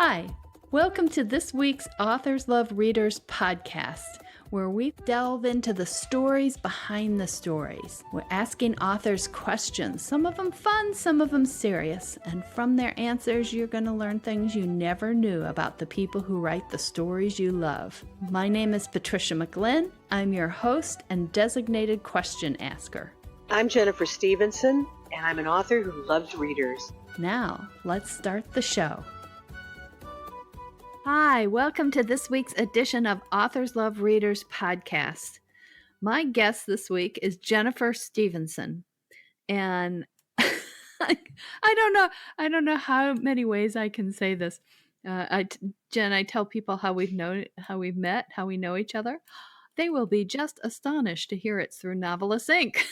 Hi, welcome to this week's Authors Love Readers podcast, where we delve into the stories behind the stories. We're asking authors questions, some of them fun, some of them serious, and from their answers, you're going to learn things you never knew about the people who write the stories you love. My name is Patricia McLinn. I'm your host and designated question asker. I'm Jennifer Stevenson, and I'm an author who loves readers. Now, let's start the show. Hi, welcome to this week's edition of Authors Love Readers podcast. My guest this week is Jennifer Stevenson, and I don't know how many ways I can say this. Jen, I tell people how we met, how we know each other. They will be just astonished to hear it's through Novelist Inc.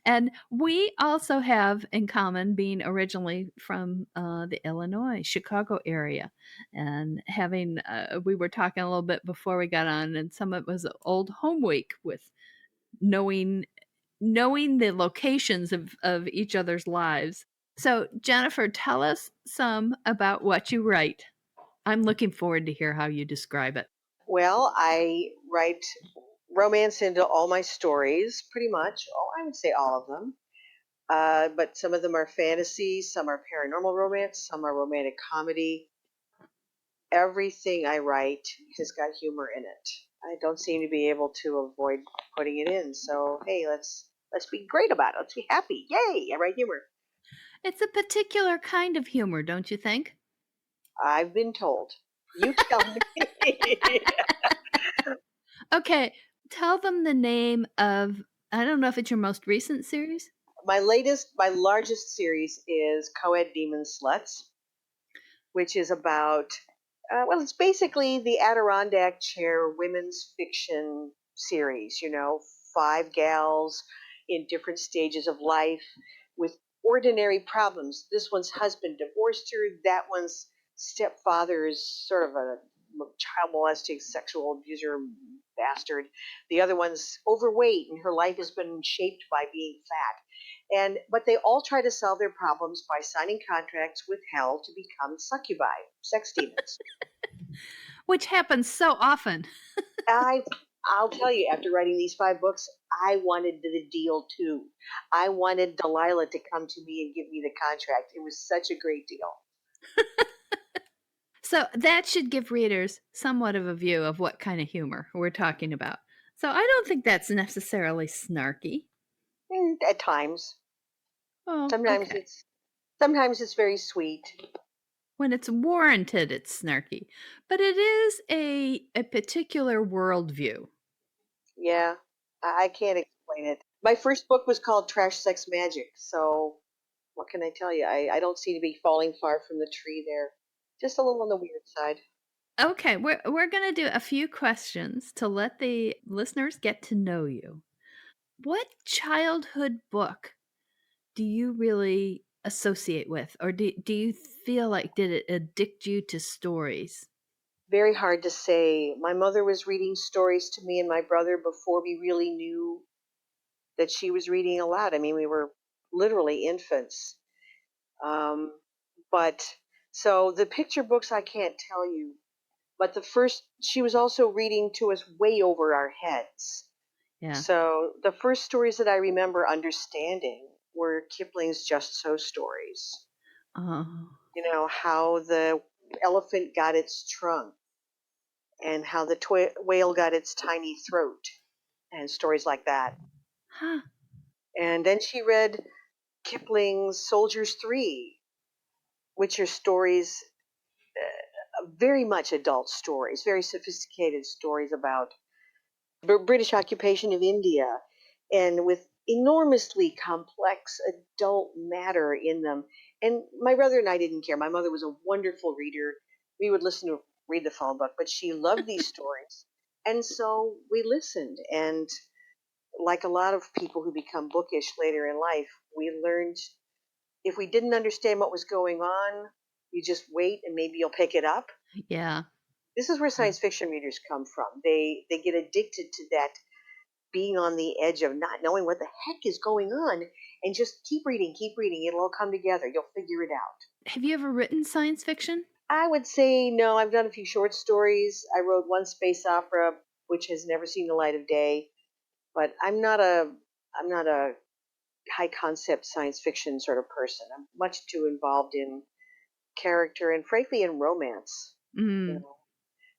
And we also have in common being originally from the Illinois, Chicago area, and having, we were talking a little bit before we got on, and some of it was old home week with knowing the locations of each other's lives. So Jennifer, tell us some about what you write. I'm looking forward to hear how you describe it. Well, I write romance into all my stories, pretty much. Oh, I would say all of them. But some of them are fantasy, some are paranormal romance, some are romantic comedy. Everything I write has got humor in it. I don't seem to be able to avoid putting it in. So, hey, let's be great about it. Let's be happy. Yay, I write humor. It's a particular kind of humor, don't you think? I've been told. You tell me. Okay, tell them the name of, I don't know if it's your most recent series. My largest series is Coed Demon Sluts, which is about, it's basically the Adirondack Chair women's fiction series, 5 gals in different stages of life with ordinary problems. This one's husband divorced her, that one's stepfather is sort of a child molesting, sexual abuser bastard. The other one's overweight and her life has been shaped by being fat. But they all try to solve their problems by signing contracts with hell to become succubi, sex demons. Which happens so often. I'll tell you, after writing these 5 books, I wanted the deal too. I wanted Delilah to come to me and give me the contract. It was such a great deal. So that should give readers somewhat of a view of what kind of humor we're talking about. So I don't think that's necessarily snarky. At times. Oh, sometimes okay. Sometimes it's very sweet. When it's warranted, it's snarky. But it is a particular worldview. Yeah, I can't explain it. My first book was called Trash Sex Magic, so what can I tell you? I don't seem to be falling far from the tree there. Just a little on the weird side. Okay, we're going to do a few questions to let the listeners get to know you. What childhood book do you really associate with, or do you feel like did it addict you to stories? Very hard to say. My mother was reading stories to me and my brother before we really knew that she was reading aloud. I mean, we were literally infants. So the picture books I can't tell you. But she was also reading to us way over our heads. Yeah. So the first stories that I remember understanding were Kipling's Just So stories. Oh. How the elephant got its trunk and how the whale got its tiny throat and stories like that. Huh. And then she read Kipling's Soldiers 3, which are stories, very much adult stories, very sophisticated stories about British occupation of India, and with enormously complex adult matter in them. And my brother and I didn't care. My mother was a wonderful reader. We would read the phone book, but she loved these stories. And so we listened. And like a lot of people who become bookish later in life, we learned if we didn't understand what was going on, you just wait and maybe you'll pick it up. Yeah. This is where science fiction readers come from. They get addicted to that being on the edge of not knowing what the heck is going on, and just keep reading, keep reading. It'll all come together. You'll figure it out. Have you ever written science fiction? I would say no. I've done a few short stories. I wrote one space opera, which has never seen the light of day. But I'm not a high concept science fiction sort of person. I'm much too involved in character and frankly in romance. You Mm. know,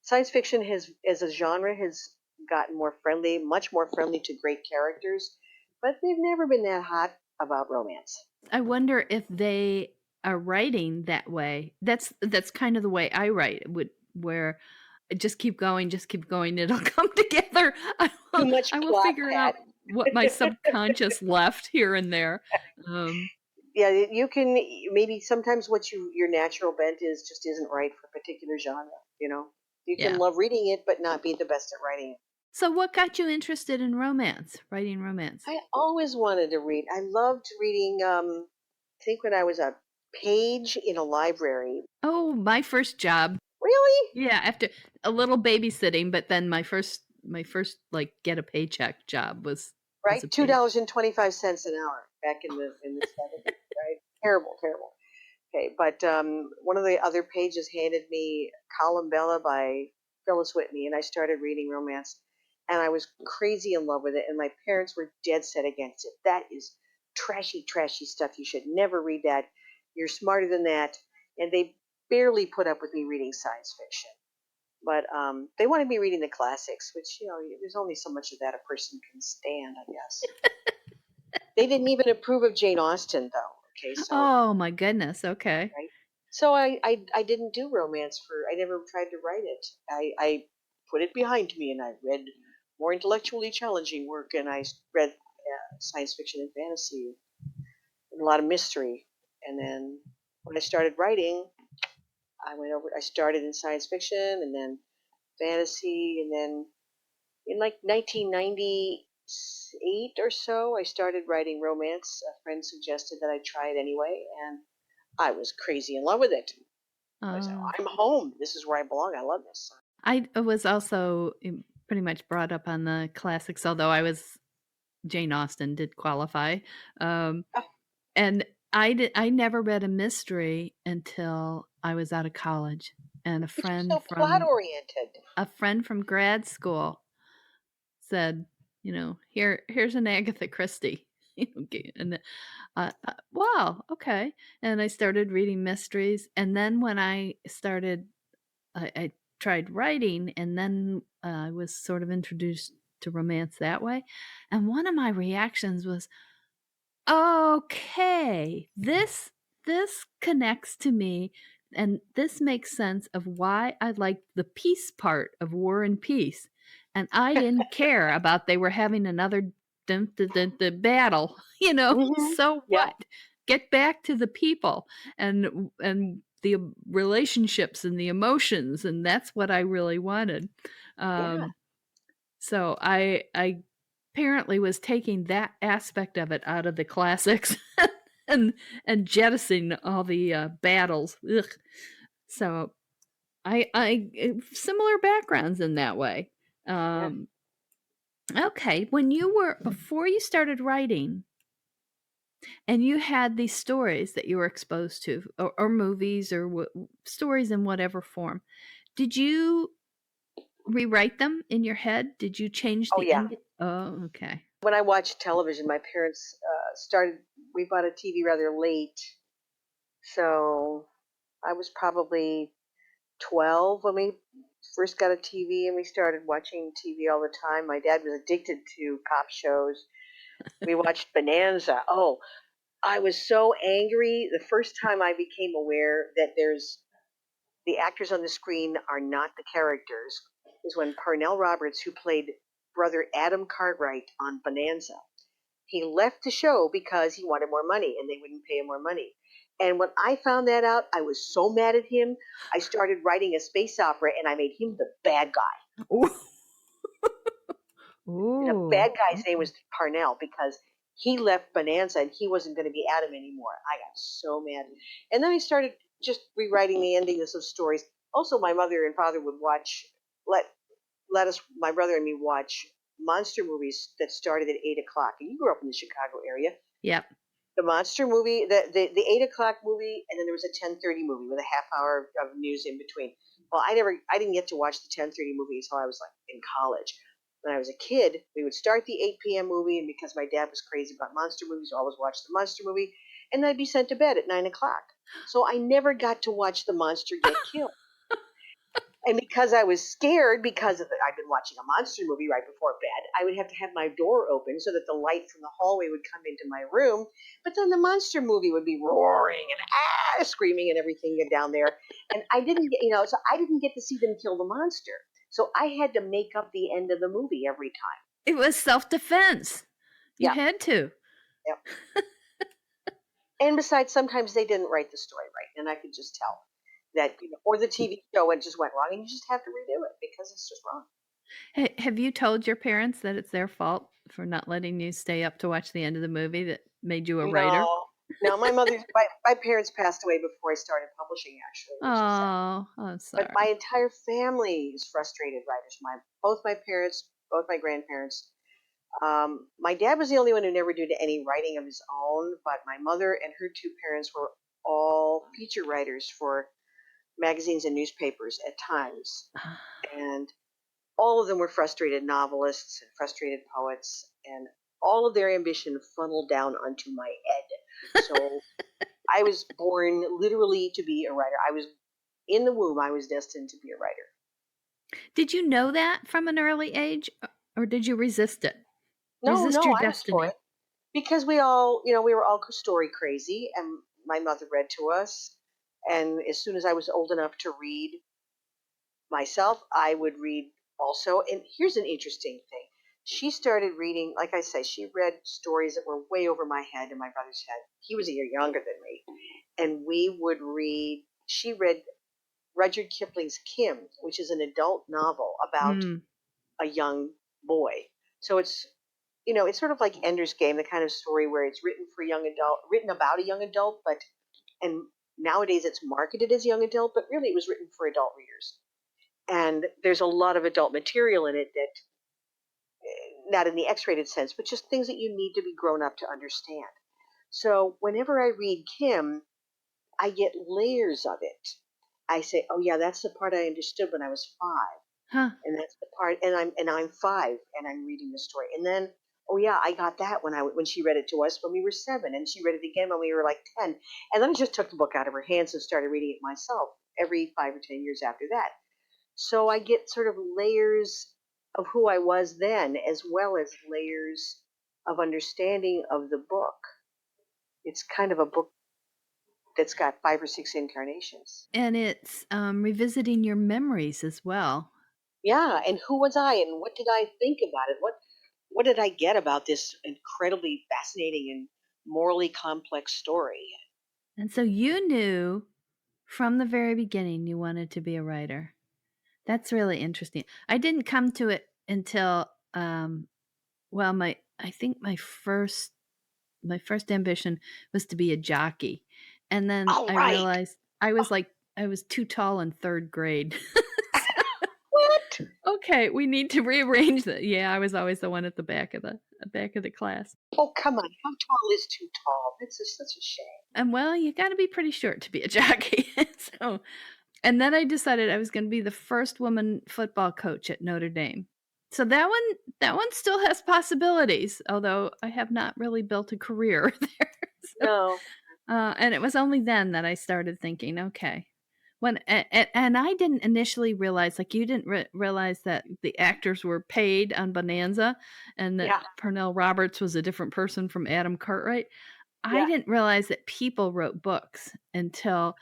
science fiction has, as a genre, has gotten more friendly, much more friendly to great characters, but they've never been that hot about romance. I wonder if they are writing that way. That's kind of the way I write, where I just keep going, it'll come together. Too much I will plot, figure Pat. out what my subconscious left here and there. Um, Yeah, you can maybe sometimes what your natural bent is just isn't right for a particular genre. You can yeah. love reading it, but not be the best at writing it. So what got you interested in romance, writing romance? I always wanted to read. I loved reading. I think when I was a page in a library. Oh, my first job. Really? Yeah, after a little babysitting, but then my first like get a paycheck job was Right? a two page. dollars and 25 cents an hour back in the 70s. Right? Terrible, terrible. Okay, but one of the other pages handed me Colombella by Phyllis Whitney, and I started reading romance, and I was crazy in love with it, and my parents were dead set against it. That is trashy, trashy stuff. You should never read that. You're smarter than that. And they barely put up with me reading science fiction. But they wanted me reading the classics, which, there's only so much of that a person can stand, I guess. They didn't even approve of Jane Austen, though. Okay, so Oh my goodness. Okay. right. So I didn't do romance I never tried to write it. I put it behind me and I read more intellectually challenging work and I read science fiction and fantasy and a lot of mystery. And then when I started writing, I started in science fiction and then fantasy and then in like 1998 or so, I started writing romance. A friend suggested that I try it anyway and I was crazy in love with it. I said, Oh. I'm home. This is where I belong. I love this. I was also pretty much brought up on the classics, although Jane Austen did qualify. Um, Oh, and I never read a mystery until I was out of college, and but you're so plot oriented. a friend from grad school said, here's an Agatha Christie. And wow, okay. And I started reading mysteries, and then when I tried writing, and then I was sort of introduced to romance that way. And one of my reactions was, okay, this connects to me, and this makes sense of why I liked the peace part of War and Peace. And I didn't care about they were having another the battle, Mm-hmm. so Yeah, what? Get back to the people and the relationships and the emotions, and that's what I really wanted. yeah, So I apparently was taking that aspect of it out of the classics and jettisoning all the battles. Ugh. So I similar backgrounds in that way. yeah. Um, okay, before you started writing, and you had these stories that you were exposed to, or movies, or stories in whatever form, did you rewrite them in your head? Did you change Oh, the yeah. end? Oh, okay. When I watched television, my parents we bought a TV rather late. So I was probably 12 when we first got a TV and we started watching TV all the time. My dad was addicted to cop shows. We watched Bonanza. Oh, I was so angry the first time I became aware that the actors on the screen are not the characters is when Parnell Roberts, who played brother Adam Cartwright on Bonanza, he left the show because he wanted more money and they wouldn't pay him more money. And when I found that out, I was so mad at him. I started writing a space opera and I made him the bad guy. And the Ooh. bad guy's name was Parnell because he left Bonanza and he wasn't going to be Adam anymore. I got so mad. And then I started just rewriting the endings of stories. Also, my mother and father would let my brother and me watch monster movies that started at 8 o'clock. And you grew up in the Chicago area. Yep. The monster movie, the 8 o'clock movie, and then there was a 10:30 movie with a half hour of news in between. Well, I didn't get to watch the 10:30 movie until I was like in college. When I was a kid, we would start the 8 p.m. movie, and because my dad was crazy about monster movies, I always watched the monster movie, and I'd be sent to bed at 9 o'clock. So I never got to watch the monster get killed. And because I was scared, because I'd been watching a monster movie right before bed, I would have to have my door open so that the light from the hallway would come into my room. But then the monster movie would be roaring and screaming and everything down there. And I didn't get, so I didn't get to see them kill the monster. So I had to make up the end of the movie every time. It was self-defense. You had to. Yep. And besides, sometimes they didn't write the story right, and I could just tell that, or the TV show and just went wrong, and you just have to redo it because it's just wrong. Hey, have you told your parents that it's their fault for not letting you stay up to watch the end of the movie that made you a writer? No, my parents passed away before I started publishing, actually. Oh, I'm sorry. But my entire family is frustrated writers. Both my parents, both my grandparents. My dad was the only one who never did any writing of his own, but my mother and her two parents were all feature writers for magazines and newspapers at times. And all of them were frustrated novelists and frustrated poets, and all of their ambition funneled down onto my head. So I was born literally to be a writer. I was in the womb, I was destined to be a writer. Did you know that from an early age, or did you resist it? No, resist your I was for destiny? it. Because we were all story crazy, and my mother read to us. And as soon as I was old enough to read myself, I would read also. And here's an interesting thing. She started reading, like I say, she read stories that were way over my head and my brother's head. He was a year younger than me. And she read Rudyard Kipling's Kim, which is an adult novel about a young boy. So it's sort of like Ender's Game, the kind of story where it's written about a young adult, and nowadays it's marketed as young adult, but really it was written for adult readers. And there's a lot of adult material in it that, not in the X-rated sense, but just things that you need to be grown up to understand. So whenever I read Kim, I get layers of it. I say, oh yeah, that's the part I understood when I was 5. Huh. And that's the part, and I'm 5 and I'm reading the story. And then, oh yeah, I got that when she read it to us when we were 7, and she read it again when we were like 10. And then I just took the book out of her hands and started reading it myself every 5 or 10 years after that. So I get sort of layers of who I was then, as well as layers of understanding of the book. It's kind of a book that's got 5 or 6 incarnations. And it's revisiting your memories as well. Yeah, and who was I, and what did I think about it? What did I get about this incredibly fascinating and morally complex story? And so you knew from the very beginning you wanted to be a writer. That's really interesting. I didn't come to it until I think my first ambition was to be a jockey. And then I realized I was too tall in 3rd grade. What? Okay, we need to rearrange that. Yeah, I was always the one at the back of the class. Oh, come on. How tall is too tall? That's such a shame. And well, you got to be pretty short to be a jockey. And then I decided I was going to be the first woman football coach at Notre Dame. So that one still has possibilities, although I have not really built a career there. No. And it was only then that I started thinking, okay. And I didn't initially realize, like you didn't realize that the actors were paid on Bonanza and that Parnell Roberts was a different person from Adam Cartwright. I didn't realize that people wrote books until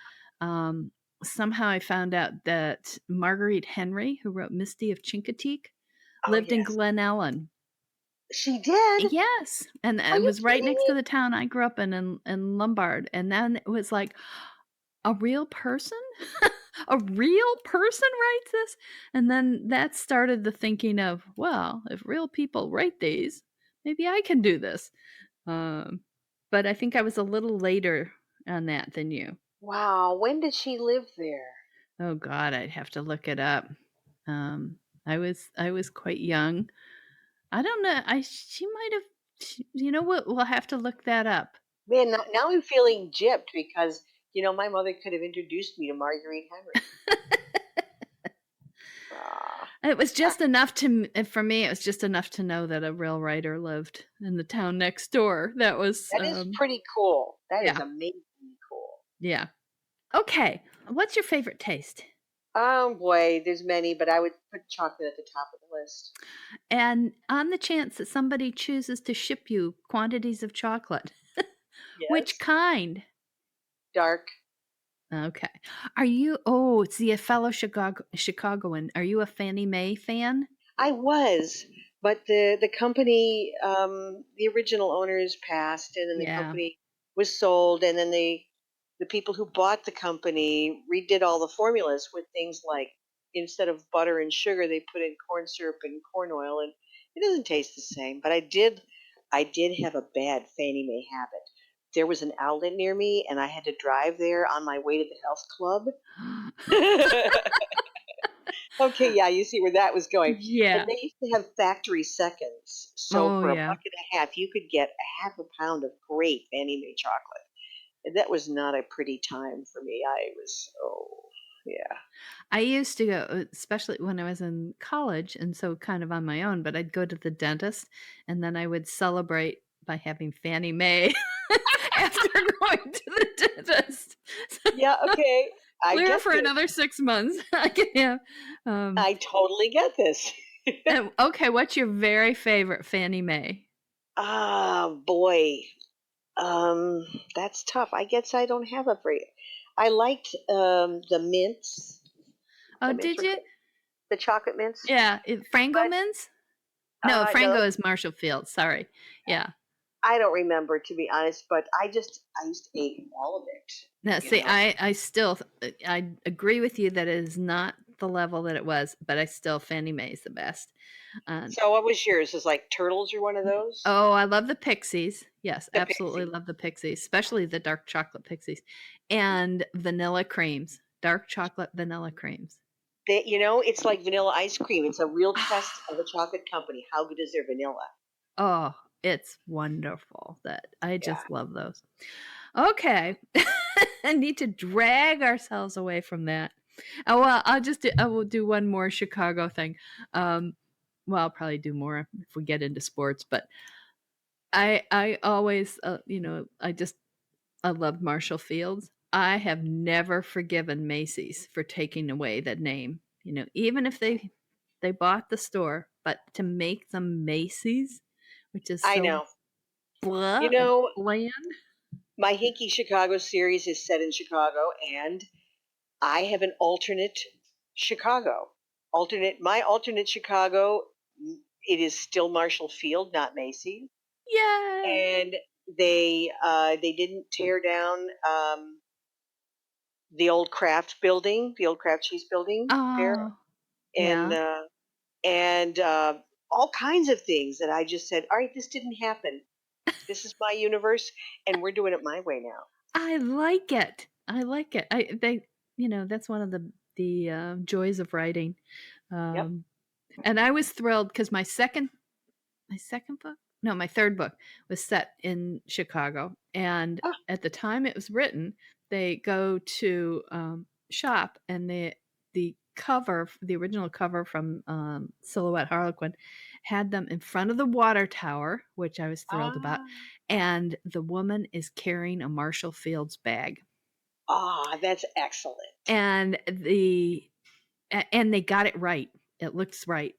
somehow I found out that Marguerite Henry, who wrote Misty of Chincoteague, lived in Glen Ellen. She did? Yes. And it was right next to the town I grew up in Lombard. And then it was like, a real person? A real person writes this? And then that started the thinking of, well, if real people write these, maybe I can do this. But I think I was a little later on that than you. Wow. When did she live there? Oh God, I'd have to look it up. I was quite young. I don't know. She might have. You know what? We'll have to look that up. Man, now I'm feeling gypped because my mother could have introduced me to Marguerite Henry. Ah, It was just enough for me. It was just enough to know that a real writer lived in the town next door. That was, that is pretty cool. That is yeah, amazingly cool. yeah. Okay, what's your favorite taste? Oh boy, there's many, but I would put chocolate at the top of the list. And on the chance that somebody chooses to ship you quantities of chocolate, which Yes, kind? dark. Okay. Are you? Oh, it's the fellow Chicagoan. Are you a Fanny May fan? I was, but the company, the original owners passed, and then the Yeah. company was sold, and then the people who bought the company redid all the formulas with things like instead of butter and sugar, they put in corn syrup and corn oil, and it doesn't taste the same. But I did have a bad Fannie Mae habit. There was an outlet near me, and I had to drive there on my way to the health club. Okay, yeah, you see where that was going. And Yeah. they used to have factory seconds. So Oh, for a yeah. buck and a half, you could get a half a pound of great Fannie Mae chocolate. And that was not a pretty time for me. Yeah. I used to go, especially when I was in college, and so kind of on my own, but I'd go to the dentist, and then I would celebrate by having Fannie Mae after going to the dentist. Yeah, okay. I Clear get for this. another 6 months. I can have, I totally get this. okay, what's your very favorite Fannie Mae? Ah, boy. That's tough. I guess I don't have a very. I liked the mints. Oh, The mints did were you? good. The chocolate mints. Yeah, Frango But Mints? No, no, Frango is Marshall Fields, sorry. Yeah. I don't remember, to be honest, but I used to eat all of it, Now, you see, know. I still, I agree with you that it is not the level that it was, but I still, Fannie Mae is the best. Uh, So what was yours? Is like turtles or one of those? oh, I love the Pixies. Yes, The absolutely pixie. love the Pixies, especially the dark chocolate Pixies. And vanilla creams, dark chocolate vanilla creams. It's like vanilla ice cream. It's a real test of a chocolate company. How good is their vanilla? Oh, it's wonderful. That I Yeah. just love those. Okay. I need to drag ourselves away from that. Oh, well, I will do one more Chicago thing. Well, I'll probably do more if we get into sports, but I always, I loved Marshall Fields. I have never forgiven Macy's for taking away that name. Even if they bought the store, but to make them Macy's, which is I so know. You blah and know, bland. my Hinky Chicago series is set in Chicago, and I have an alternate Chicago. My alternate Chicago, it is still Marshall Field, not Macy's. Yay! And they didn't tear down the old Kraft cheese building there, Oh, and yeah. all kinds of things that I just said, all right, this didn't happen. This is my universe, and we're doing it my way now. I like it. I like it. That's one of the joys of writing. Yep. Um, and I was thrilled because my second book, no, my third book was set in Chicago, and Ah, at the time it was written, they go to shop, and the original cover from Silhouette Harlequin, had them in front of the water tower, which I was thrilled about, ah, and the woman is carrying a Marshall Fields bag, that's excellent. and they got it right. It looks right.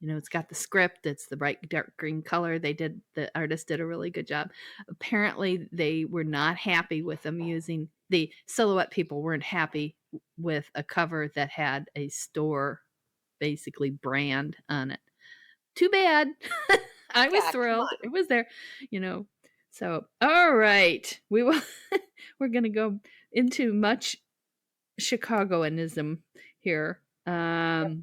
It's got the script. It's the bright dark green color. The artist did a really good job. Apparently, they were not happy with them using the Silhouette people weren't happy with a cover that had a store basically brand on it. Too bad. I was Yeah, come thrilled. on. It was there, you know. So, all right. We're going to go into much Chicagoanism here. Yep.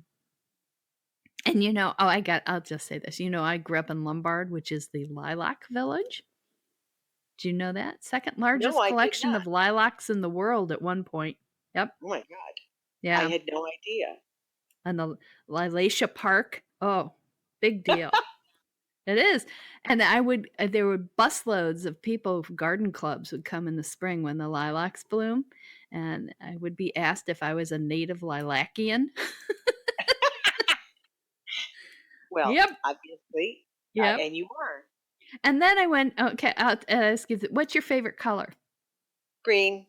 And I'll just say this. I grew up in Lombard, which is the lilac village. Do you know that? Second No, largest I did collection not. of lilacs in the world at one point. Yep. Oh my God, I Yeah. had no idea. And the Lilacia Park. Oh, big deal. It is, and there were busloads of people, garden clubs would come in the spring when the lilacs bloom, and I would be asked if I was a native lilacian. Well, Yep, obviously, yep. and you are. And then I went, okay, I'll ask you, what's your favorite color? Green.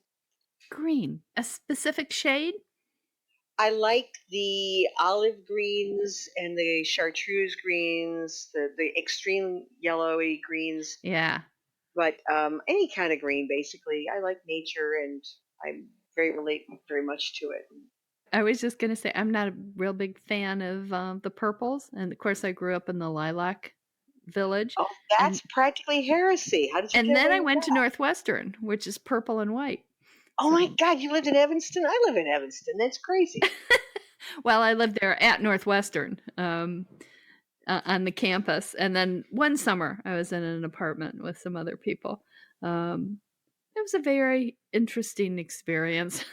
Green. A specific shade? I like the olive greens and the chartreuse greens, the extreme yellowy greens, Yeah. but any kind of green, basically. I like nature, and I relate very much to it. I was just gonna say I'm not a real big fan of the purples, and of course I grew up in the lilac village, Oh, and that's practically heresy. How did you get then away I with went to that? Northwestern, which is purple and white. Oh my So, God, you lived in Evanston? I live in Evanston. That's crazy. well, I lived there at Northwestern on the campus, and then one summer I was in an apartment with some other people. Um, it was a very interesting experience.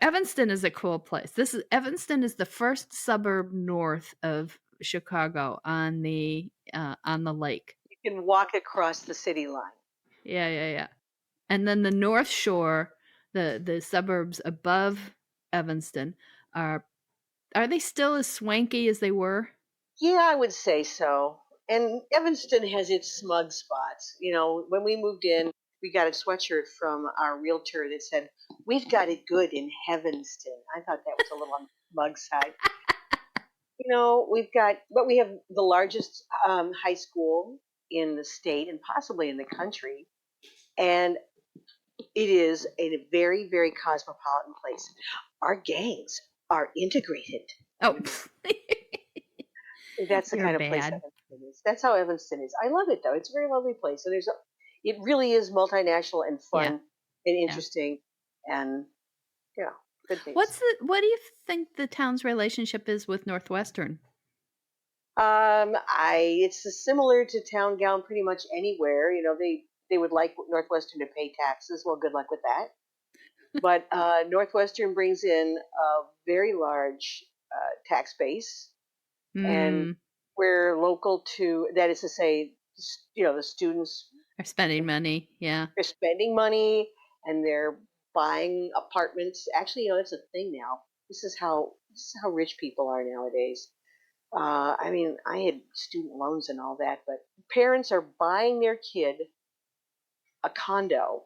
Evanston is a cool place. Evanston is the first suburb north of Chicago on the lake. You can walk across the city line. Yeah, yeah, yeah. And then the North Shore, the suburbs above Evanston are they still as swanky as they were? Yeah, I would say so. And Evanston has its smug spots. You know, when we moved in, we got a sweatshirt from our realtor that said, "We've got it good in Heavenston." I thought that was a little on the smug side. You know, we have the largest high school in the state and possibly in the country. And it is a very, very cosmopolitan place. Our gangs are integrated. Oh, That's the you're kind of place bad. Evanston is. That's how Evanston is. I love it though. It's a very lovely place. And it really is multinational and Yeah, fun and yeah. interesting, and yeah, good things. What do you think the town's relationship is with Northwestern? It's similar to town gown pretty much anywhere. You know, they would like Northwestern to pay taxes. Well, good luck with that. But Northwestern brings in a very large tax base, and Hmm. we're local to that is to say, you know, the students Are spending money. Yeah. they're spending money and they're buying apartments. Actually, you know, it's a thing now. This is how rich people are nowadays. I mean, I had student loans and all that, but parents are buying their kid a condo,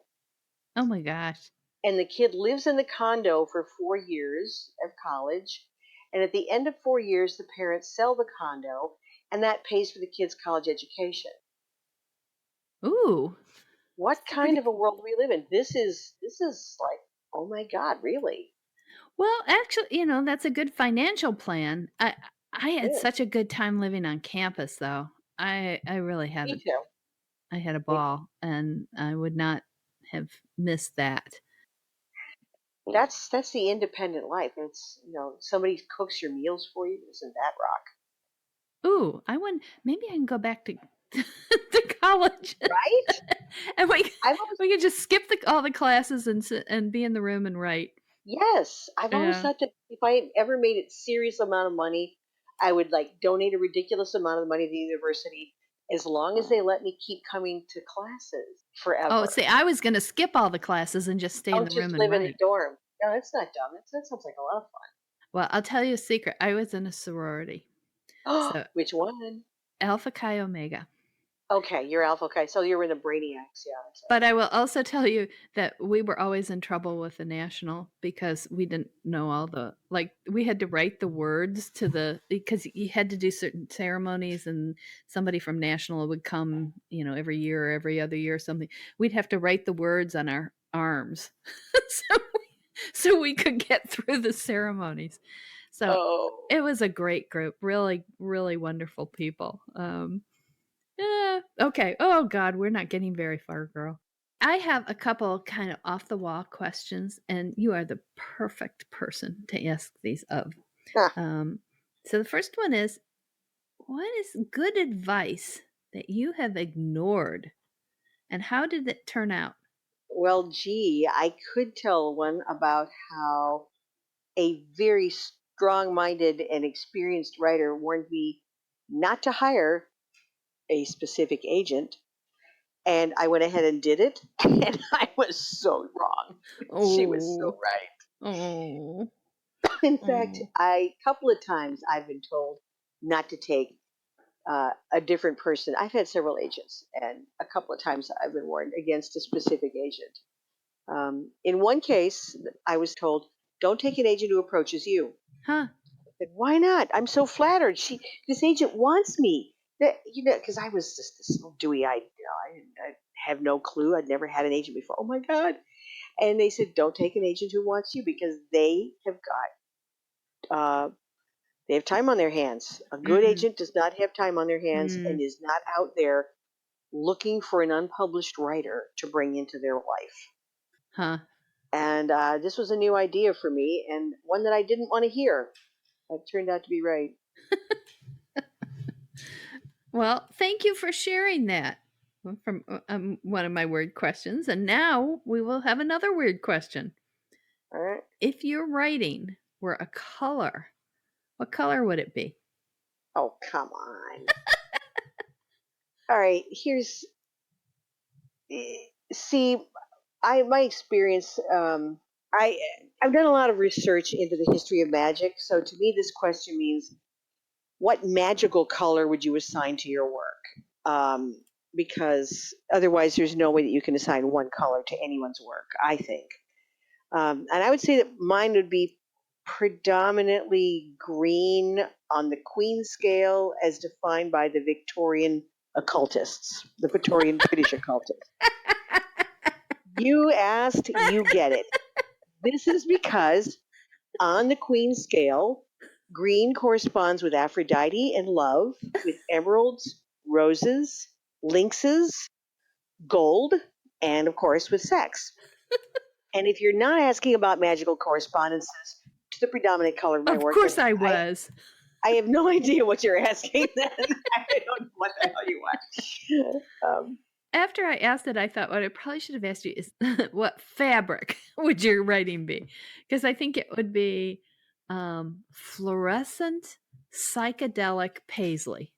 Oh my gosh. and the kid lives in the condo for 4 years of college. And at the end of 4 years, the parents sell the condo, and that pays for the kid's college education. Ooh, What it's kind pretty. of a world do we live in? This is like, oh my God, really? Well, actually, that's a good financial plan. I It had is. such a good time living on campus, though. I really Me had too. I had a Me ball, and I would not have missed that. too. That's the independent life. It's somebody cooks your meals for you. Isn't that rock? Ooh, I wouldn't. Maybe I can go back to to college, Right? and I've always we could just skip all the classes and sit and be in the room and write. Yes, I've always Yeah. thought that if I ever made a serious amount of money, I would like donate a ridiculous amount of money to the university as long as they let me keep coming to classes Oh, forever. see, I was gonna skip all the classes and just stay in Don't the just room and live in a write. dorm. No, that's not dumb. That sounds like a lot of Well, I'll tell you a secret. I was in a sorority, fun. so Which one? Alpha Chi Omega. Okay, you're Alpha. Okay, so you're in the Brainiacs. Yeah, that's But I will also tell you that we were always in trouble with the national because we didn't know we had to write the words because you had to do certain ceremonies, and somebody from national would come, every year or every other year or something. We'd have to write the words on our arms so, so we could get through the ceremonies. So Oh, it was a great group, really, really wonderful people. Okay. Oh God, we're not getting very far, girl. I have a couple kind of off the wall questions, and you are the perfect person to ask these of. huh. Um, so the first one is, what is good advice that you have ignored, and how did it turn out? Well, gee, I could tell one about how a very strong-minded and experienced writer warned me not to hire a specific agent, and I went ahead and did it, and I was so wrong. She was so Oh. right. Oh. In fact, Oh. a couple of times I've been told not to take a different person. I've had several agents, and a couple of times I've been warned against a specific agent. In one case, I was told, "Don't take an agent who approaches you." Huh. I said, "Why not? I'm so flattered. This agent wants me." That because I was just this little dewy-eyed, I have no clue. I'd never had an agent before. Oh my god! And they said, "Don't take an agent who wants you because uh, they have time on their hands. A good Mm. agent does not have time on their hands Mm. and is not out there looking for an unpublished writer to bring into their life." Huh. And this was a new idea for me and one that I didn't want to hear. It turned out to be right. Well, thank you for sharing that from one of my weird questions. And now we will have another weird question. All right. If your writing were a color, what color would it be? Oh, come on. All right. See, my experience. I I've done a lot of research into the history of magic. So to me, this question means, what magical color would you assign to your work? Because otherwise, there's no way that you can assign one color to anyone's work, I think. And I would say that mine would be predominantly green on the Queen scale as defined by the Victorian occultists, the Victorian British occultists. You asked, you get it. This is because on the Queen scale, green corresponds with Aphrodite and love, with emeralds, roses, lynxes, gold, and of course with sex. And if you're not asking about magical correspondences to the predominant color of my Of work, then course I was. I have no idea what you're asking then. I don't know what the hell you want. After I asked it, I thought what I probably should have asked you is what fabric would your writing be? Because I think it would be fluorescent psychedelic paisley.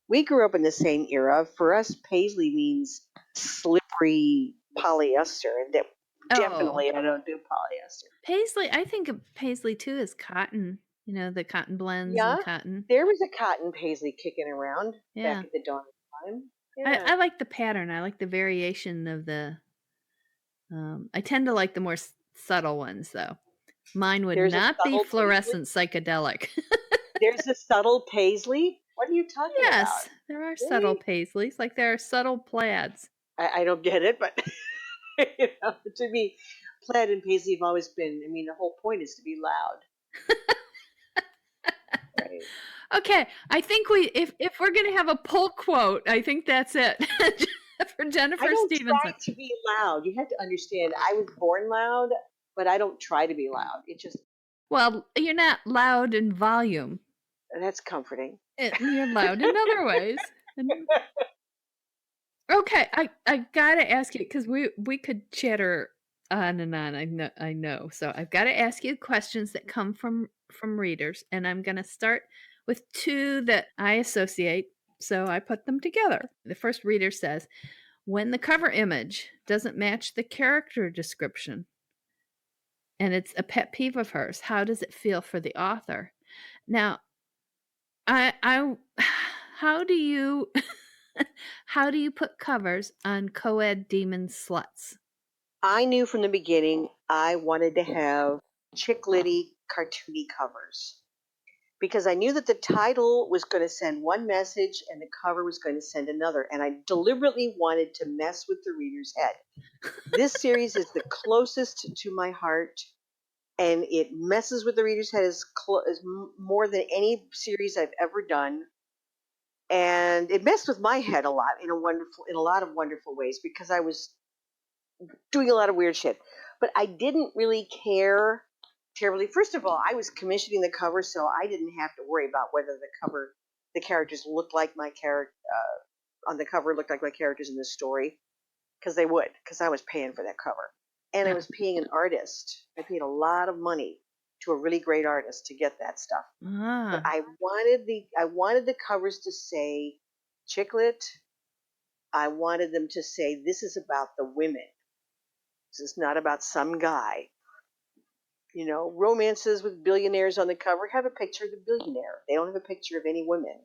We grew up in the same era. For us, paisley means slippery polyester, and Oh, definitely I don't do polyester. paisley. I think of paisley too as cotton. You know, the cotton blends and Yeah, cotton. there was a cotton paisley kicking around back Yeah. at the dawn of time. I Yeah, like the pattern. I like the variation of the. I tend to like the more subtle ones, though. Mine would there's a not be subtle paisley. fluorescent psychedelic. There's a subtle paisley. What are you talking about? Yes, there are subtle Really? paisleys, like there are subtle plaids. I don't get it, but to me, plaid and paisley have always been. I mean, the whole point is to be loud, right? Okay, I think if we're gonna have a pull quote, I think that's it for I Jennifer don't try Stevenson. to be loud. You have to understand. I was born loud, but I don't try to be loud. It just Well, you're not loud in volume. that's comforting. You're loud in other ways. And okay, I gotta ask you because we could chatter on and on. I know. So I've got to ask you questions that come from readers, and I'm gonna start with two that I associate. So I put them together. The first reader says, "When the cover image doesn't match the character description, and it's a pet peeve of hers, how does it feel for the author?" Now, I how do you how do you put covers on Coed Demon Sluts? I knew from the beginning I wanted to have chick litty cartoony covers because I knew that the title was going to send one message and the cover was going to send another, and I deliberately wanted to mess with the reader's head. This series is the closest to my heart, and it messes with the reader's head as more than any series I've ever done. And it messed with my head a lot in a lot of wonderful ways because I was doing a lot of weird shit. But I didn't really care terribly. First of all, I was commissioning the cover, so I didn't have to worry about whether the characters looked like my character on the cover looked like my characters in the story, because they would, because I was paying for that cover, and I Yeah. was paying an artist. I paid a lot of money to a really great artist to get that stuff. But Ah. I wanted the covers to say chick lit, I wanted them to say, this is about the women. This is not about some guy. Romances with billionaires on the cover have a picture of the billionaire. They don't have a picture of any women.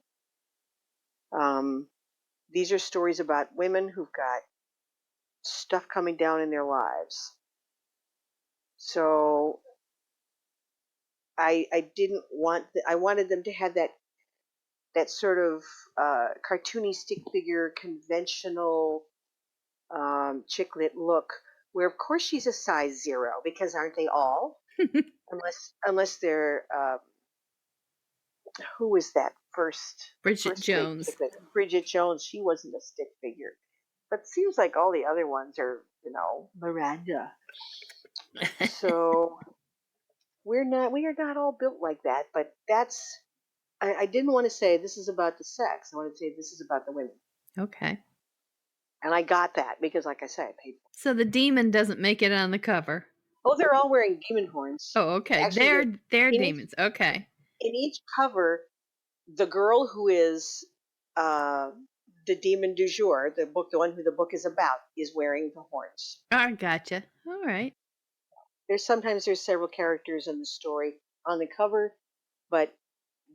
These are stories about women who've got stuff coming down in their lives. So I didn't want. I wanted them to have that sort of cartoony stick figure, conventional chick lit look, where of course she's a size 0, because aren't they all? unless they're who was that Bridget first great Jones. chick lit? Bridget Jones. She wasn't a stick figure, but it seems like all the other ones are, Miranda. So we are not all built like that, but I didn't want to say this is about the sex. I wanted to say this is about the women. Okay. And I got that because, like I said, I paid. So the demon doesn't make it on the cover. Oh, they're all wearing demon horns. Oh, okay. Actually, they're demons. Okay. In each cover, the girl who is the demon du jour, the one who the book is about, is wearing the horns. I gotcha. All right. Sometimes there's several characters in the story on the cover, but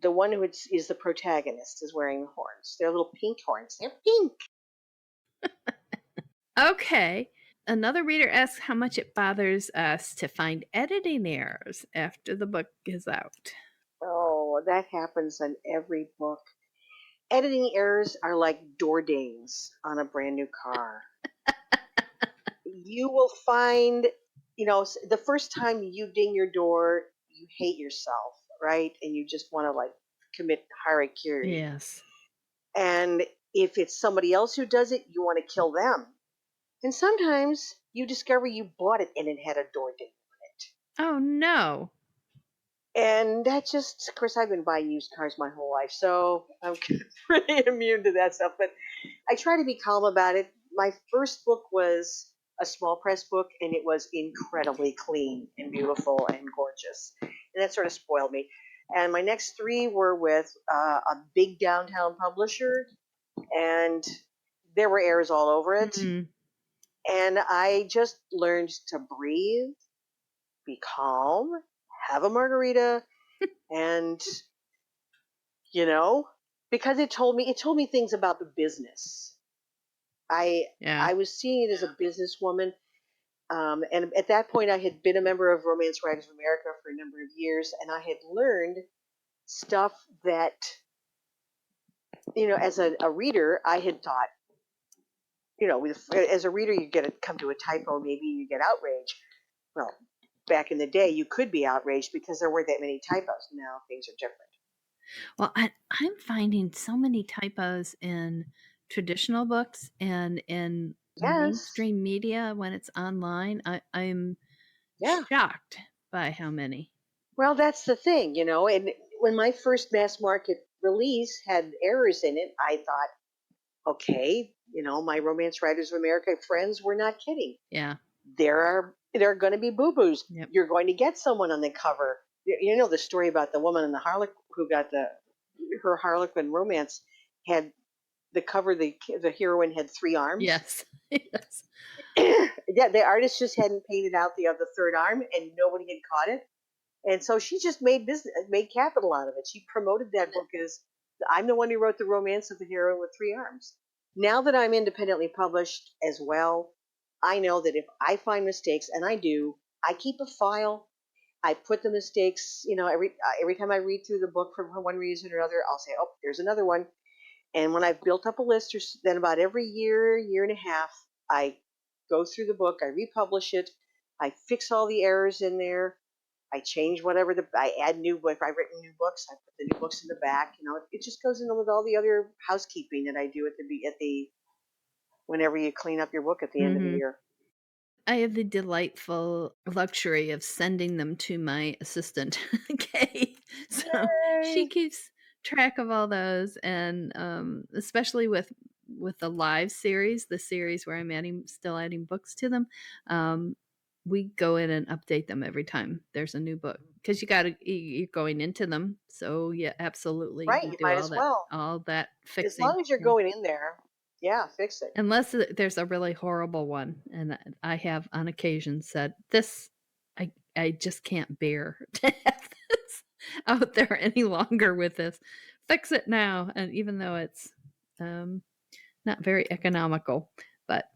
the one who is the protagonist is wearing the horns. They're little pink horns. They're pink. Okay. Another reader asks how much it bothers us to find editing errors after the book is out. Oh, that happens in every book. Editing errors are like door dings on a brand new car. You will find, the first time you ding your door, you hate yourself, right? And you just want to commit harakiri. Yes. And if it's somebody else who does it, you want to kill them. And sometimes you discover you bought it and it had a door ding on it. Oh, no. And that just, of course, I've been buying used cars my whole life, so I'm pretty immune to that stuff. But I try to be calm about it. My first book was a small press book, and it was incredibly clean and beautiful and gorgeous. And that sort of spoiled me. And my next 3 were with a big downtown publisher, and there were errors all over it. Mm-hmm. And I just learned to breathe, be calm, have a margarita, and because it told me things about the business. I was seeing it as a businesswoman, and at that point I had been a member of Romance Writers of America for a number of years, and I had learned stuff that as a reader I had thought, as a reader you come to a typo, maybe you get outraged. Well, back in the day, you could be outraged because there weren't that many typos. Now things are different. Well, I'm finding so many typos in traditional books and in mainstream media when it's online. I'm shocked by how many. Well, that's the thing, and when my first mass market release had errors in it, I thought, okay, my Romance Writers of America friends were not kidding. Yeah. There are going to be boo-boos. Yep. You're going to get someone on the cover. You know the story about the woman in the Harlequin who got her Harlequin romance had the cover. The heroine had 3 arms. Yes. Yes. Yeah, the artist just hadn't painted out the other third arm, and nobody had caught it. And so she just made capital out of it. She promoted that book as, I'm the one who wrote the romance of the hero with 3 arms. Now that I'm independently published as well, I know that if I find mistakes, and I do, I keep a file. I put the mistakes, every time I read through the book for one reason or another, I'll say, oh, there's another one. And when I've built up a list, then about every year and a half, I go through the book, I republish it, I fix all the errors in there, I change whatever I add if I've written new books, I put the new books in the back. It just goes in with all the other housekeeping that I do whenever you clean up your book at the end of the year. I have the delightful luxury of sending them to my assistant, Kay. So Yay! She keeps track of all those, and especially with the live series, the series where I'm still adding books to them. we go in and update them every time there's a new book because you're going into them. So yeah, absolutely, Right, we you do might as well. all that As fixing. long as you're Yeah. going in there, yeah, fix it. Unless there's a really horrible one, and I have on occasion said, "This, I just can't bear to have this out there any longer with this. Fix it now." And even though it's not very economical, but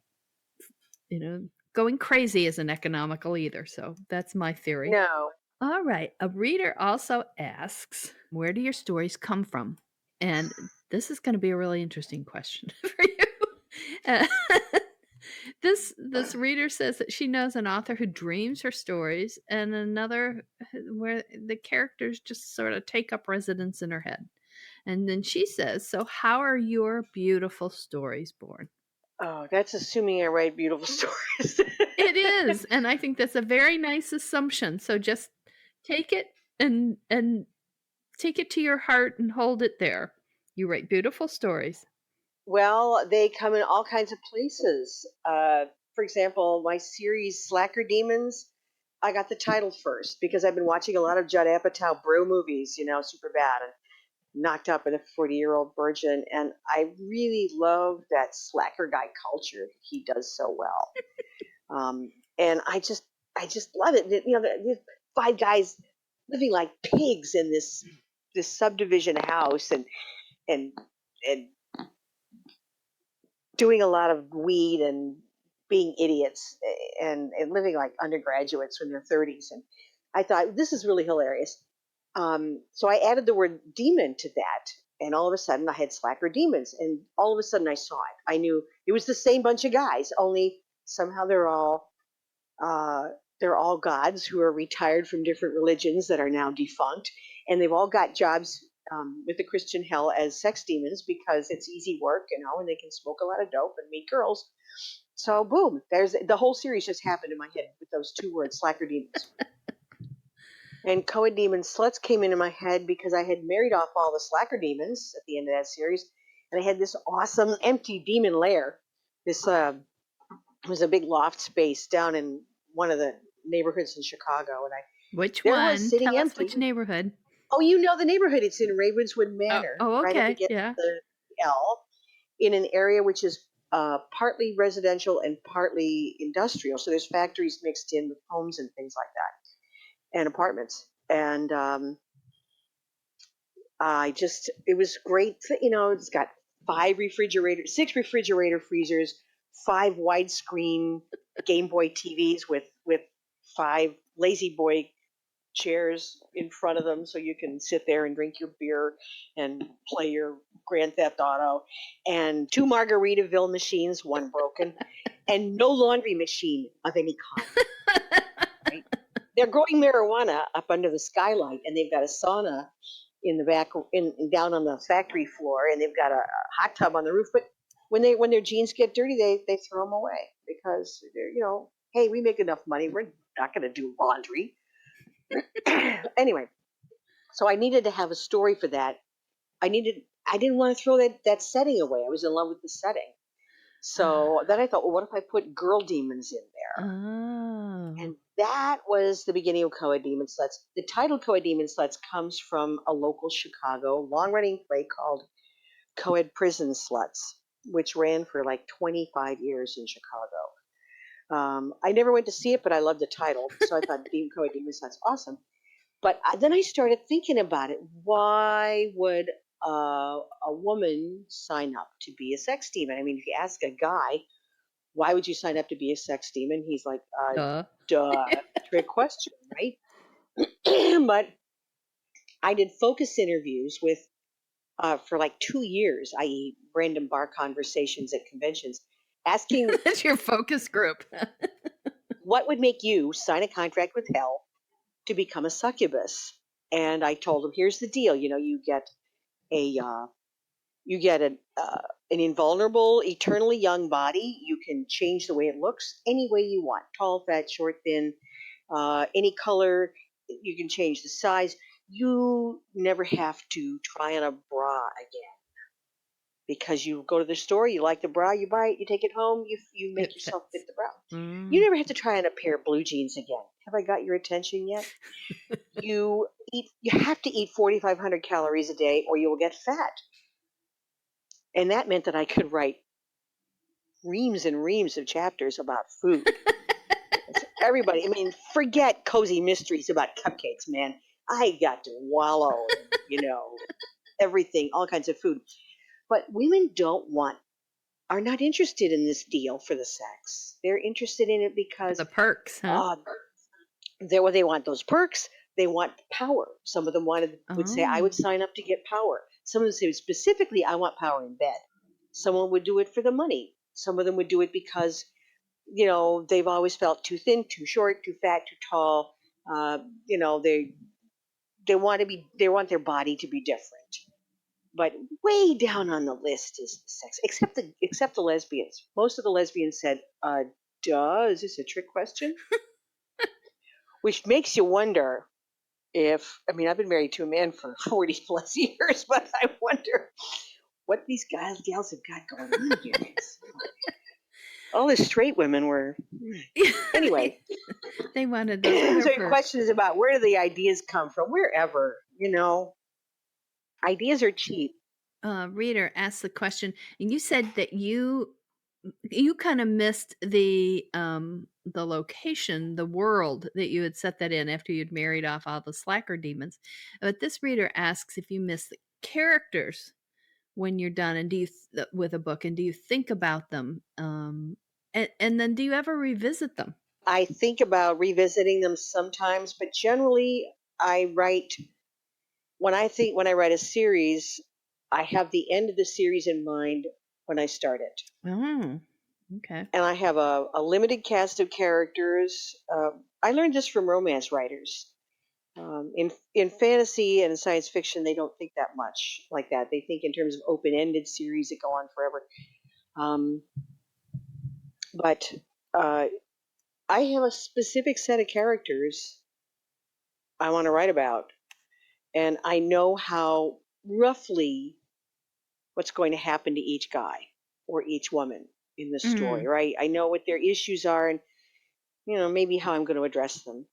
going crazy isn't economical either. So that's my theory. No. All right. A reader also asks, "Where do your stories come from?" And this is going to be a really interesting question for you. Uh, this reader says that she knows an author who dreams her stories and another where the characters just sort of take up residence in her head. And then she says, "So how are your beautiful stories born?" Oh, that's assuming I write beautiful stories. It is, and I think that's a very nice assumption. So just take it and take it to your heart and hold it there. You write beautiful stories. Well, they come in all kinds of places. For example, my series Slacker Demons, I got the title first because I've been watching a lot of Jud Apatow bro movies, super bad and knocked up in a 40-year-old virgin. And I really love that slacker guy culture he does so well. And I just love it. These five guys living like pigs in this subdivision house and and doing a lot of weed and being idiots and living like undergraduates in their 30s. And I thought, this is really hilarious. So I added the word demon to that. And all of a sudden I had Slacker Demons. And all of a sudden I saw it. I knew it was the same bunch of guys, only somehow they're all gods who are retired from different religions that are now defunct. And they've all got jobs with the Christian hell as sex demons because it's easy work, and they can smoke a lot of dope and meet girls. So boom, there's the whole series just happened in my head with those two words, Slacker Demons. And Coed Demon Sluts came into my head because I had married off all the Slacker Demons at the end of that series, and I had this awesome empty demon lair. This was a big loft space down in one of the neighborhoods in Chicago, and Which there was one? sitting Tell us empty. which neighborhood. Oh, you know the neighborhood. It's in Ravenswood Manor, Oh, right up okay. against Yeah. the L, in an area which is partly residential and partly industrial. So there's factories mixed in with homes and things like that, and apartments. And it was great. It's got six refrigerator freezers, five widescreen Game Boy TVs with five Lazy Boy chairs in front of them so you can sit there and drink your beer and play your Grand Theft Auto, and two Margaritaville machines, one broken, and no laundry machine of any kind. Right? They're growing marijuana up under the skylight, and they've got a sauna in the back, down on the factory floor, and they've got a hot tub on the roof. But when their jeans get dirty, they throw them away because hey, we make enough money. We're not going to do laundry. Anyway, so I needed to have a story for that. I didn't want to throw that setting away. I was in love with the setting. So then I thought, well, what if I put girl demons in there? Oh. And that was the beginning of Coed Demon Sluts. The title Coed Demon Sluts comes from a local Chicago long-running play called Coed Prison Sluts, which ran for like 25 years in Chicago. I never went to see it, but I loved the title. So I thought Coed Demon Sluts, awesome. But then I started thinking about it. Why would a woman sign up to be a sex demon? I mean, if you ask a guy, why would you sign up to be a sex demon? He's like, duh, trick question, right? But I did focus interviews for like 2 years, i.e., random bar conversations at conventions, asking That's your focus group. what would make you sign a contract with hell to become a succubus. And I told them, here's the deal. You get an invulnerable, eternally young body. You can change the way it looks any way you want. Tall, fat, short, thin, any color. You can change the size. You never have to try on a bra again. because you go to the store, you like the bra, you buy it, you take it home, you make It yourself fit fits. the bra. Mm. You never have to try on a pair of blue jeans again. Have I got your attention yet? You have to eat 4,500 calories a day or you will get fat. And that meant that I could write reams and reams of chapters about food. Everybody, I mean, forget cozy mysteries about cupcakes, man. I got to wallow in, everything, all kinds of food. But women are not interested in this deal for the sex. They're interested in it For because the perks, huh? they want those perks. They want power. Some of them would say, I would Oh. sign up to get power. Some of them say specifically, I want power in bed. Someone would do it for the money. Some of them would do it because, they've always felt too thin, too short, too fat, too tall. They want their body to be different. But way down on the list is sex, except the lesbians. Most of the lesbians said, duh, is this a trick question? Which makes you wonder I've been married to a man for 40 plus years, but I wonder what these gals have got going on here. All the straight women were. Anyway. They wanted those other So your perks. question is about where do the ideas come from? Wherever, ideas are cheap. Reader asked the question, and you said that you kind of missed the location, the world that you had set that in after you'd married off all the slacker demons. But this reader asks if you miss the characters when you're done, and with a book, and do you think about them? And then do you ever revisit them? I think about revisiting them sometimes, but generally when I write a series, I have the end of the series in mind when I start it. Oh, okay. And I have a limited cast of characters. I learned this from romance writers. In fantasy and science fiction, they don't think that much like that. They think in terms of open-ended series that go on forever. But I have a specific set of characters I want to write about, and I know how roughly what's going to happen to each guy or each woman in the story, right? I know what their issues are and, maybe how I'm going to address them.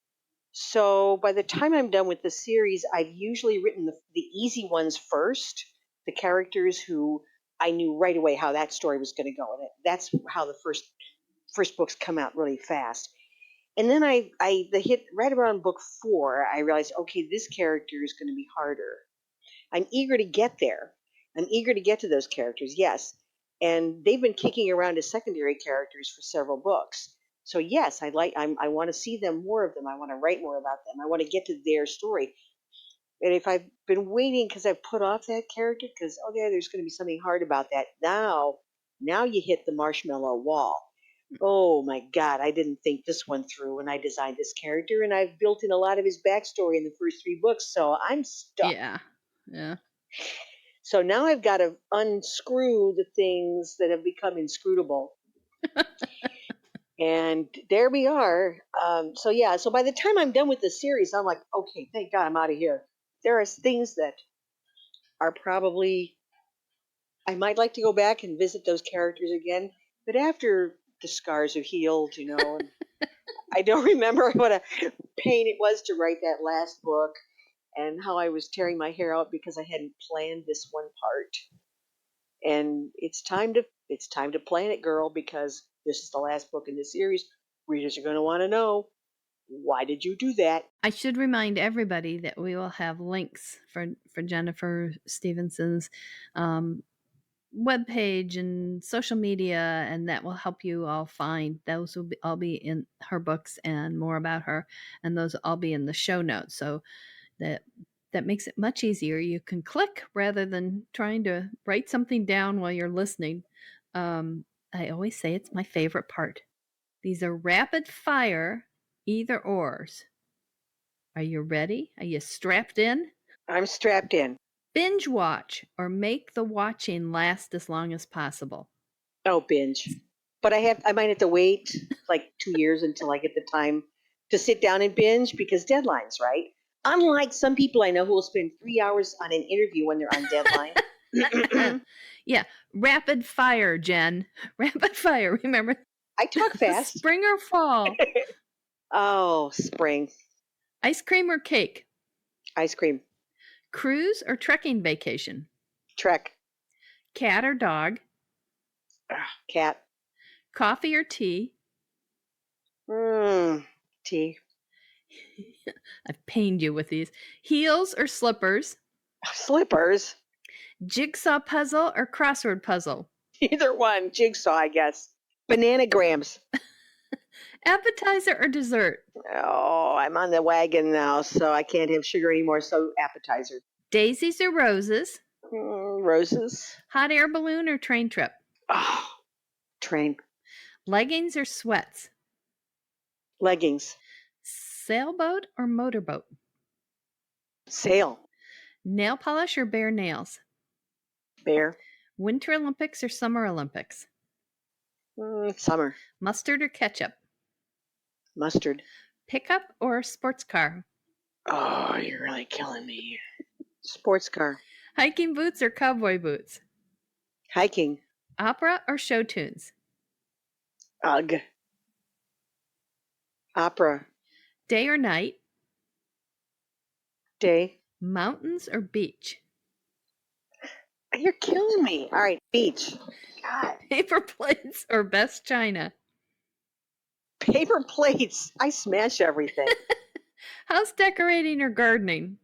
So by the time I'm done with the series, I've usually written the easy ones first, the characters who I knew right away how that story was going to go. And that's how the first books come out really fast. And then the hit right around book 4, I realized, okay, this character is going to be harder. I'm eager to get there. I'm eager to get to those characters, yes. And they've been kicking around as secondary characters for several books. So yes, I want to see them, more of them. I want to write more about them. I want to get to their story. And if I've been waiting because I've put off that character, because there's going to be something hard about that. Now you hit the marshmallow wall. Oh my God, I didn't think this one through when I designed this character, and I've built in a lot of his backstory in the first 3 books, so I'm stuck. Yeah. So now I've got to unscrew the things that have become inscrutable. And there we are. So by the time I'm done with the series, I'm like, okay, thank God I'm out of here. There are things that are probably, I might like to go back and visit those characters again, but after the scars have healed, and I don't remember what a pain it was to write that last book and how I was tearing my hair out because I hadn't planned this one part. And it's time to plan it, girl, because this is the last book in the series. Readers are going to want to know, why did you do that? I should remind everybody that we will have links for Jennifer Stevenson's webpage and social media, and that will help you all find. Those will all be in her books and more about her, and those will all be in the show notes. So that makes it much easier. You can click rather than trying to write something down while you're listening. I always say it's my favorite part. These are rapid fire either ors. Are you ready? Are you strapped in? I'm strapped in. Binge watch or make the watching last as long as possible. Oh, binge. But I might have to wait like 2 years until I get the time to sit down and binge because deadlines, right? Unlike some people I know who will spend 3 hours on an interview when they're on deadline. Yeah, rapid fire, Jen. Rapid fire, remember? I talk fast. Spring or fall? Oh, spring. Ice cream or cake? Ice cream. Cruise or trekking vacation? Trek. Cat or dog? Cat. Coffee or tea? Tea. I've pained you with these. Heels or slippers? Slippers. Jigsaw puzzle or crossword puzzle? Either one. Jigsaw, I guess. Bananagrams. Appetizer or dessert? Oh, I'm on the wagon now, so I can't have sugar anymore, so appetizer. Daisies or roses? Roses. Hot air balloon or train trip? Oh, train. Leggings or sweats? Leggings. Sailboat or motorboat? Sail. Nail polish or bare nails? Bear. Winter Olympics or Summer Olympics? Summer. Mustard or ketchup? Mustard. Pickup or sports car? Oh, you're really killing me. Sports car. Hiking boots or cowboy boots? Hiking. Opera or show tunes? Ugh. Opera. Day or night? Day. Mountains or beach? You're killing me. All right, beach. God. Paper plates or best china? Paper plates. I smash everything. House decorating or gardening?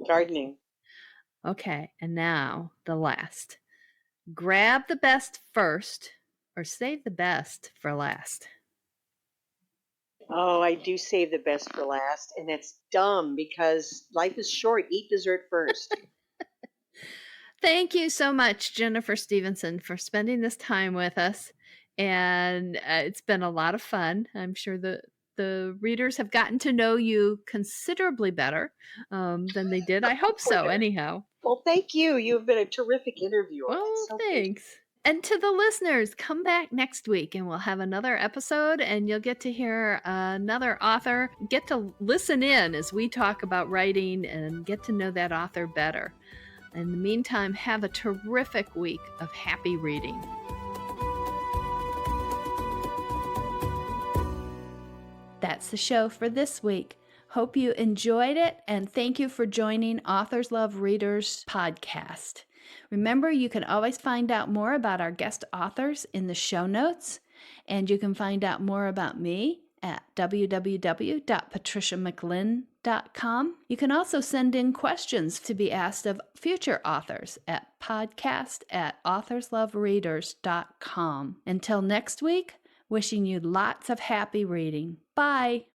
Gardening. Okay, and now the last. Grab the best first or save the best for last. Oh, I do save the best for last, and that's dumb because life is short. Eat dessert first. Thank you so much, Jennifer Stevenson, for spending this time with us. And it's been a lot of fun. I'm sure the readers have gotten to know you considerably better than they did. I hope so, anyhow. Well, thank you. You've been a terrific interviewer. Well, thanks. And to the listeners, come back next week and we'll have another episode and you'll get to hear another author, get to listen in as we talk about writing and get to know that author better. In the meantime, have a terrific week of happy reading. That's the show for this week. Hope you enjoyed it, and thank you for joining Authors Love Readers podcast. Remember, you can always find out more about our guest authors in the show notes, and you can find out more about me at www.patriciamclinn.com. You can also send in questions to be asked of future authors at podcast@authorslovereaders.com. Until next week, wishing you lots of happy reading. Bye.